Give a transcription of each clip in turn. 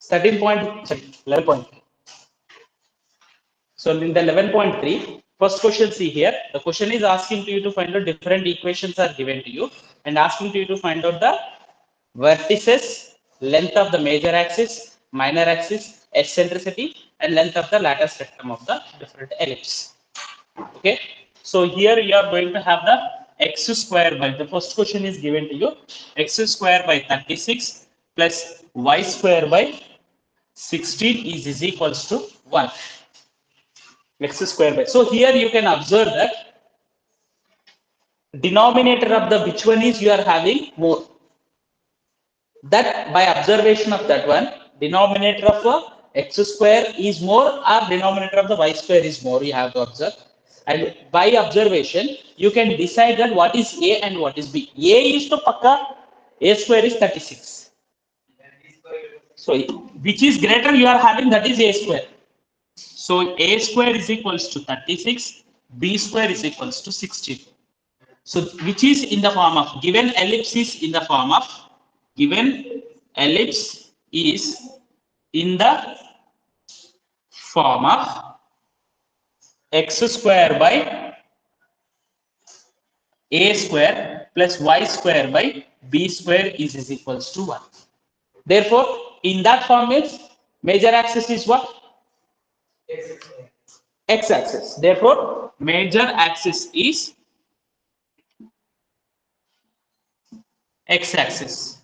13 point, sorry, 11.3. So in the 11.3, first question, see here, the question is asking to you to find out different equations are given to you and asking to you to find out the vertices, length of the major axis, minor axis, eccentricity, and length of the lattice rectum of the different ellipse. Okay, so here you are going to have the x square by, the first question is given to you, x square by 36 plus y square by 16 is equals to 1. X square by. So here you can observe that denominator of the which one is you are having more. That by observation of that one, denominator of x square is more or denominator of the y square is more, you have to observe. And by observation, you can decide that what is A and what is B. A is to pakka, A square is 36. So which is greater you are having, that is A square. So A square is equals to 36, B square is equals to 16. So which is in the form of given ellipse is in the form of given ellipse is in the form of x square by a square plus y square by b square is equals to 1. Therefore, in that form means major axis is what? X axis. Therefore, major axis is x axis.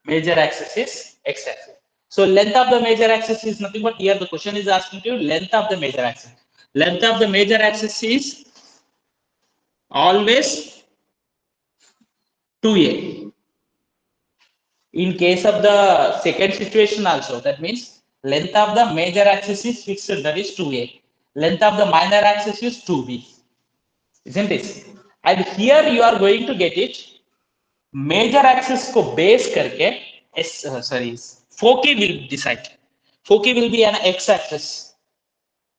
Major axis is x axis. So length of the major axis is nothing but, here the question is asking you length of the major axis. Length of the major axis is always 2a. In case of the second situation also, that means length of the major axis is fixed, that is 2a. Length of the minor axis is 2b. Isn't it? And here you are going to get it. Major axis को base करके foci will decide. Foci will be an x axis.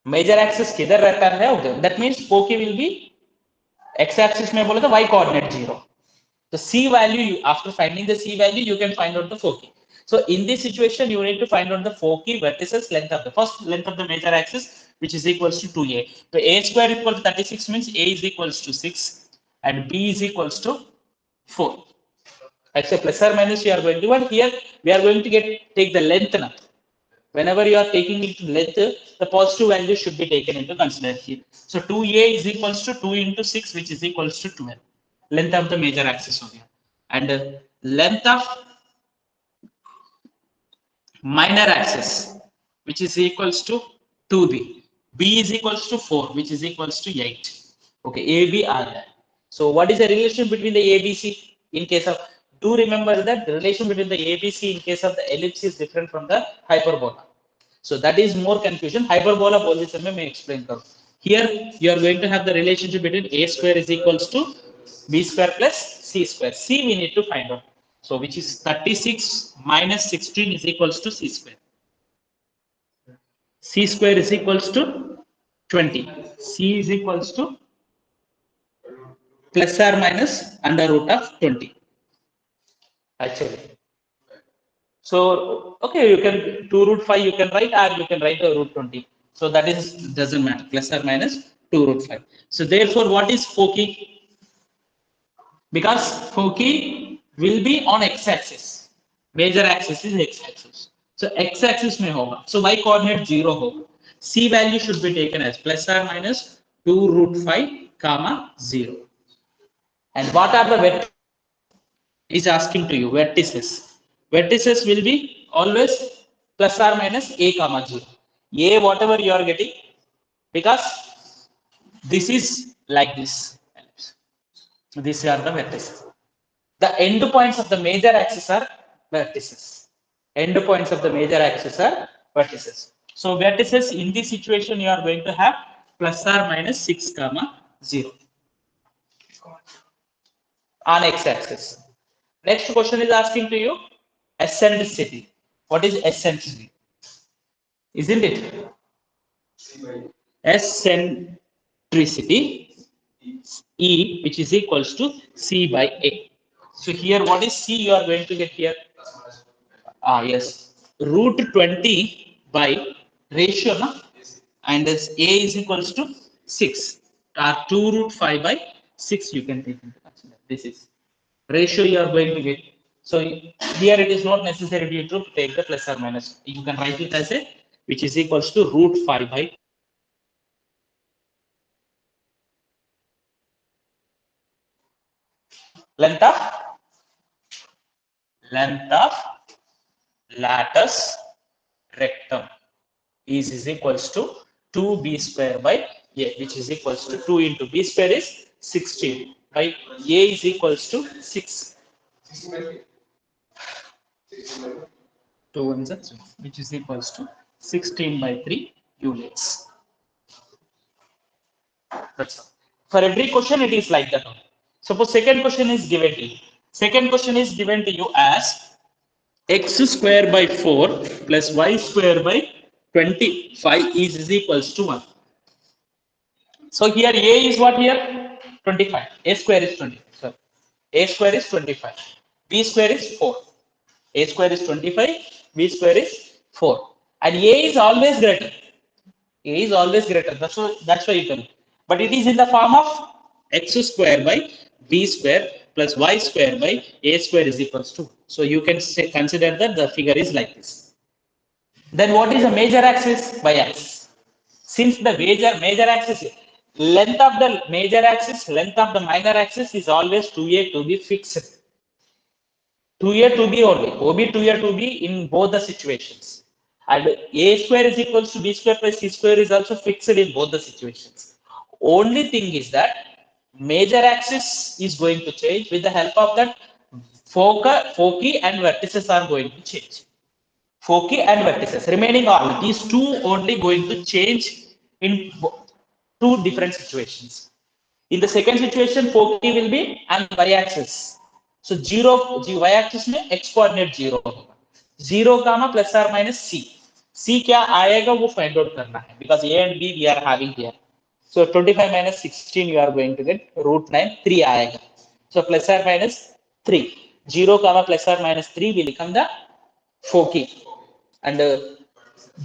Major axis किधर रहता है उधर. That means foci will be x axis में बोले तो y coordinate 0. The c value, after finding the c value, you can find out the foci. So in this situation, you need to find out the foci vertices length of the first length of the major axis, which is equals to 2a. So a square equal to 36 means a is equals to 6 and b is equals to 4. Actually, plus or minus you are going to, but here we are going to take the length now. Whenever you are taking into length, the positive value should be taken into consideration. So 2a is equals to 2 into 6, which is equals to 12. Length of the major axis over here. And length of minor axis, which is equals to 2b. B is equals to 4, which is equals to 8. Okay, AB are there. So what is the relation between the ABC in case of, do remember that the relation between the ABC in case of the ellipse is different from the hyperbola. So that is more confusion. Hyperbola बोल भी समय मैं explain करूँ. Here you are going to have the relationship between a square is equals to b square plus c square. C we need to find out. So which is 36 minus 16 is equals to c square. C square is equals to 20. C is equals to plus or minus under root of 20. Actually. So, okay, you can 2 root 5 you can write, or you can write root 20. So that is doesn't matter, plus or minus 2 root 5. So therefore, what is foci? Because foci will be on x-axis. Major axis is x-axis. So x-axis में होगा. So y coordinate 0 होगा. C value should be taken as plus or minus 2 root 5 comma 0. And what are the vertices? Is asking to you vertices. Vertices will be always plus or minus a comma 0. A whatever you are getting, because this is like this. These are the vertices. The end points of the major axis are vertices. End points of the major axis are vertices. So vertices in this situation you are going to have plus or minus 6 comma 0 on x-axis. Next question is asking to you eccentricity. What is eccentricity? Isn't it? Eccentricity E, which is equals to C by A. So here what is C you are going to get here? Ah, yes. root 20 by ratio, na? And this a is equals to 6, or 2 root 5 by 6 you can take into consider. This is ratio you are going to get. So here it is not necessary to take the plus or minus. You can write it as a, which is equals to root 5 by length of lattice rectum is equals to 2b square by a, which is equals to 2 into b square is 16 by a is equals to 6. 2 ones are 3, which is equals to 16 by 3 units. That's all. For every question, it is like that. Suppose second question is given to you. Second question is given to you as x square by 4 plus y square by 25 is equals to 1. So here a is what here? 25. A square is 25. Sorry. A square is 25. B square is 4. A square is 25. B square is 4. And A is always greater. A is always greater. That's why you tell. But it is in the form of x square by b square plus y square by a square is equals to. So you can say, consider that the figure is like this. Then what is the major axis? Y-axis. Since the major axis, length of the major axis, length of the minor axis is always 2a to be fixed. 2a to b only. OB 2a to b in both the situations. And a square is equals to b square plus c square is also fixed in both the situations. Only thing is that major axis is going to change. With the help of that, foci and vertices are going to change. Foci and vertices. Remaining all, these two only going to change in two different situations. In the second situation, foci will be on y-axis. So y-axis में x coordinate 0 होगा. 0 comma plus or minus c. C क्या आएगा वो find out करना है. Because a and b we are having here. So 25 minus 16 you are going to get root 9, 3 आएगा. So plus or minus 3. 0 comma plus or minus 3 will become the foci. And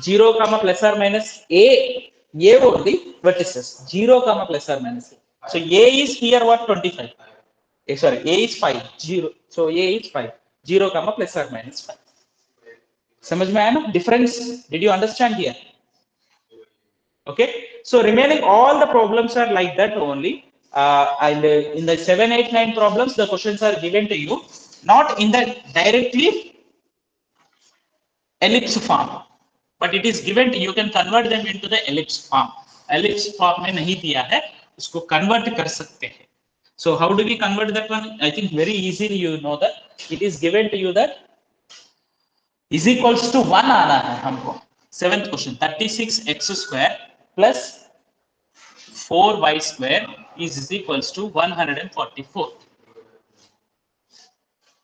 0 comma plus or minus a only vertices. 0 comma plus or minus a. So a is here what 25. Sorry, a is 5. 0. So a is 5. 0 comma plus or minus 5. समझ में आया ना difference? Did you understand here? Okay. So remaining all the problems are like that only. And in the 7, 8, 9 problems, the questions are given to you, not in the directly ellipse form, but it is given to, you can convert them into the ellipse form. Ellipse form में नहीं दिया है, उसको convert कर सकते हैं. So how do we convert that one? I think very easily you know that it is given to you that is equals to 1 आना है हमको. Seventh question, 36x square plus 4y square is equals to 144.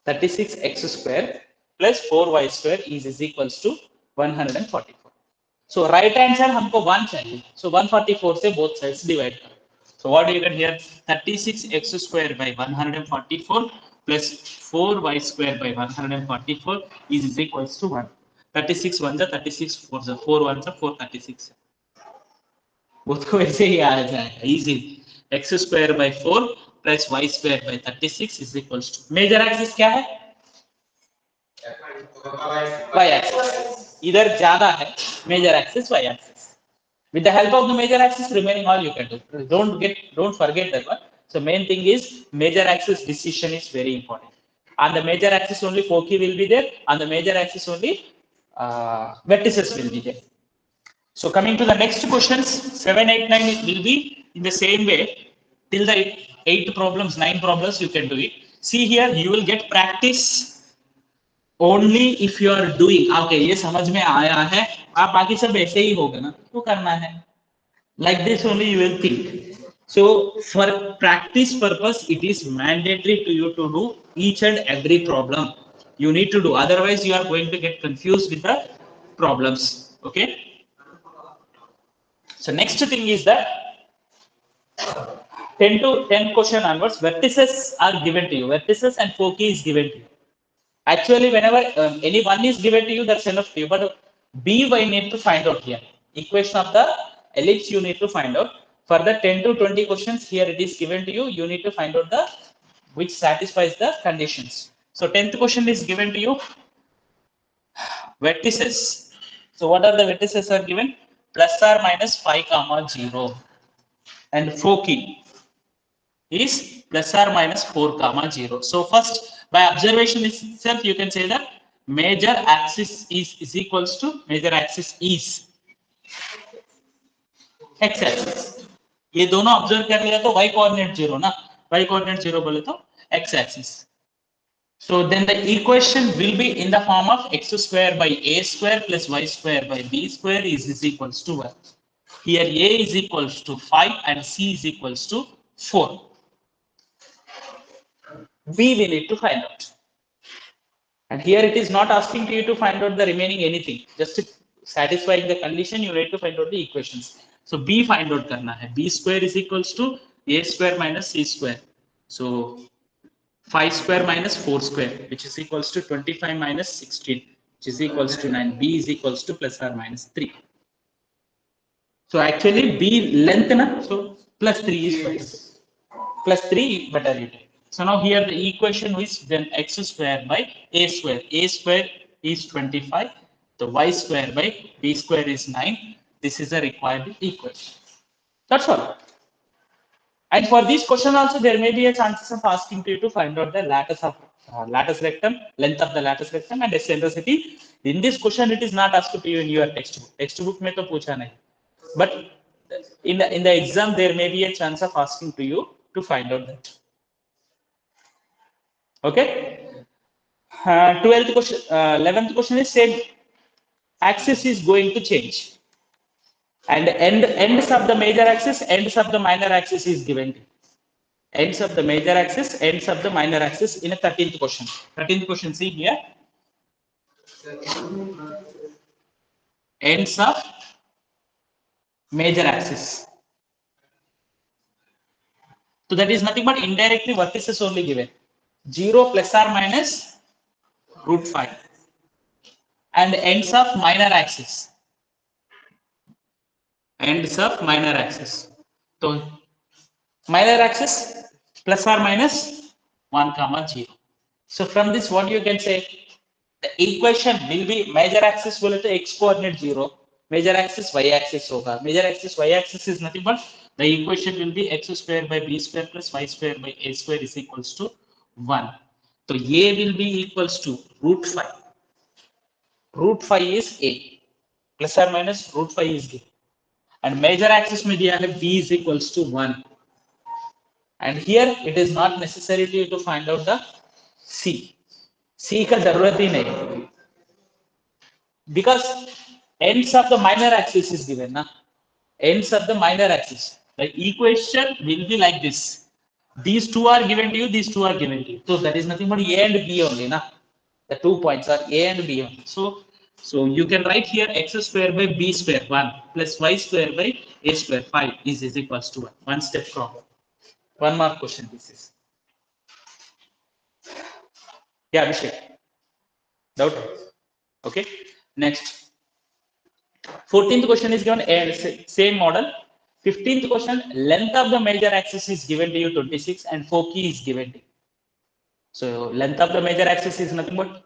36x square plus 4y square is equals to 144. So right answer हमको 1 चाहिए. So 144 से both sides divide करो. So what do you get here? 36x square by 144 plus 4y square by 144 is equals to 1. 36 1 is 36 4 is 4 1 is 436. Both को ऐसे ही आ जाएगा easy. x square by 4 plus y square by 36 is equals to. Major axis क्या है? Y axis. इधर ज्यादा है major axis y axis. With the help of the major axis, remaining all you can do. Don't forget that one. So main thing is major axis decision is very important. On the major axis only foci will be there. On the major axis only vertices will be there. So coming to the next questions, 7, 8, 9 will be in the same way. Till the 8 problems, 9 problems, you can do it. See here, you will get practice only if you are doing. Okay, ये समझ में आया है. आप बाकी सब ऐसे ही होगा ना, तो करना है. Like this only you will think. So for practice purpose, it is mandatory to you to do each and every problem. You need to do. Otherwise, you are going to get confused with the problems. Okay. So next thing is that 10 to 10 question onwards, vertices are given to you. Vertices and foci is given to you. Actually, whenever any one is given to you, that's enough to you. But B, I need to find out here. Equation of the ellipse you need to find out. For the 10 to 20 questions here it is given to you. You need to find out the which satisfies the conditions. So 10th question is given to you. Vertices. So what are the vertices are given? Plus or minus 5 comma 0. And foci is plus or minus 4 comma 0. So first, by observation itself, you can say that major axis is equals to major axis is x axis. ये दोनों observe कर लिया तो y coordinate zero ना, y coordinate zero बोले तो x axis. So then the equation will be in the form of x square by a square plus y square by b square is equals to 1. Here a is equals to 5 and c is equals to 4. B we need to find out. And here it is not asking you to find out the remaining anything. Just satisfying the condition, you need to find out the equations. So B find out karna hai. B square is equals to a square minus c square. So 5 square minus 4 square, which is equals to 25 minus 16, which is equals to 9. B is equals to plus or minus 3. So actually B length na, so plus 3 is fine. Plus 3 better you take. So now here the equation is then x square by a square. A square is 25. The y square by b square is 9. This is a required equation. That's all. And for this question also, there may be a chances of asking you to find out the lattice of lattice rectum, length of the lattice rectum, and eccentricity. In this question, it is not asked to you in your textbook. Textbook में तो पूछा नहीं. But in the exam, there may be a chance of asking to you to find out that. Okay. 12th question, 11th question is same. Axis is going to change. And ends of the major axis, ends of the minor axis is given. Ends of the major axis, ends of the minor axis in a 13th question. 13th question, see here. Ends of major axis. So that is nothing but indirectly vertices only given. 0 plus or minus root 5. And ends of minor axis. Ends of minor axis. So minor axis plus or minus 1 comma 0. So from this, what you can say, the equation will be major axis will to x coordinate 0, major axis y axis hoga. Major axis y axis is nothing but the equation will be x square by b square plus y square by a square is equals to 1. So a will be equals to root 5. Root 5 is a plus or minus root 5 is b. And major axis में दिया है b is equals to 1. And here it is not necessary to find out the c. C का जरूरत ही नहीं. Because ends of the minor axis is given, na? Ends of the minor axis. The equation will be like this. These two are given to you, these two are given to you. So that is nothing but A and B only, na? The 2 points are A and B only. So you can write here x square by b square 1 plus y square by a square 5 is equals to 1. One step forward. One more question this is. Yeah, Abhishek. Doubt? Okay. Next. 14th question is given same model. 15th question, length of the major axis is given to you 26 and foci is given to you. So length of the major axis is nothing but